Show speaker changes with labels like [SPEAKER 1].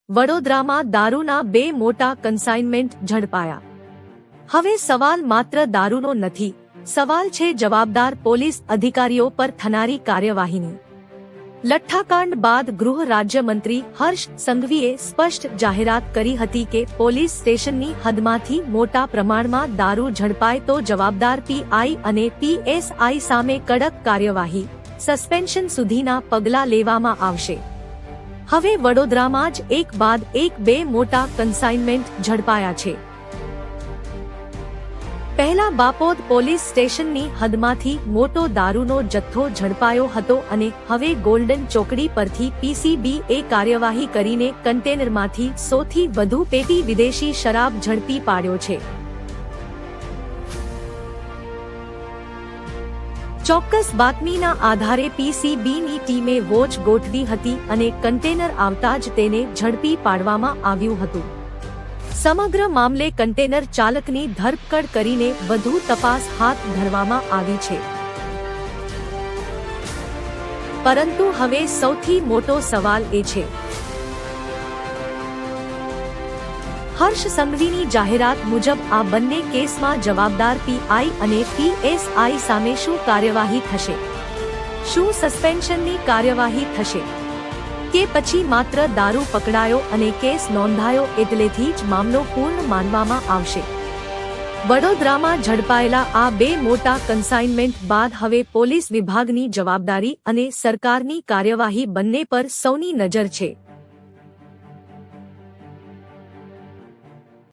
[SPEAKER 1] વડોદરામાં દારૂના 2 મોટા કન્સાઇનમેન્ટ ઝડપાયા। હવે સવાલ માત્ર દારૂનો નથી, સવાલ છે જવાબદાર પોલીસ અધિકારીઓ પર થનારી કાર્યવાહીની। લઠ્ઠાકાંડ બાદ ગૃહ રાજ્યમંત્રી હર્ષ સંઘવીએ સ્પષ્ટ જાહેરાત કરી હતી કે પોલીસ સ્ટેશનની હદમાંથી મોટા પ્રમાણમાં દારૂ ઝડપાય તો જવાબદાર પીઆઈ અને પીએસઆઈ સામે કડક કાર્યવાહી, સસ્પેન્શન સુધીના પગલાં લેવામાં આવશે। હવે વડોદરામાં જ એક બાદ એક 2 મોટા કન્સાઇનમેન્ટ ઝડપાયા છે। પહેલા બાપોદ પોલીસ સ્ટેશનની હદમાંથી મોટો દારૂનો જથ્થો ઝડપાયો હતો અને હવે ગોલ્ડન ચોકડી પરથી પીસીબીએ કાર્યવાહી કરીને કન્ટેનરમાંથી 100 થી વધુ પેટી વિદેશી શરાબ ઝડપી પાડ્યો છે। ચોક્કસ બાતમીના આધારે પીસીબીની ટીમે વોચ ગોઠવી હતી અને કન્ટેનર આવતા જ તેને ઝડપી પાડવામાં આવ્યું હતું। સમગ્ર મામલે કન્ટેનર ચાલકની ધરપકડ કરીને વધુ તપાસ હાથ ધરવામાં આવી છે। પરંતુ હવે સૌથી મોટો સવાલ એ છે, હર્ષ સંઘવીની જાહેરાત મુજબ આ બંને કેસમાં જવાબદાર પીઆઈ અને પીએસઆઈ સામે શું કાર્યવાહી થશે? શું સસ્પેન્શનની કાર્યવાહી થશે કે પછી માત્ર દારૂ પકડાયો અને કેસ નોંધાયો એટલેથી જ મામલો પૂર્ણ માનવામાં આવશે? વડોદરામાં ઝડપાયેલા આ 2 મોટા કન્સાઇનમેન્ટ બાદ હવે પોલીસ વિભાગની જવાબદારી અને સરકારની કાર્યવાહી બંને પર સૌની નજર છે।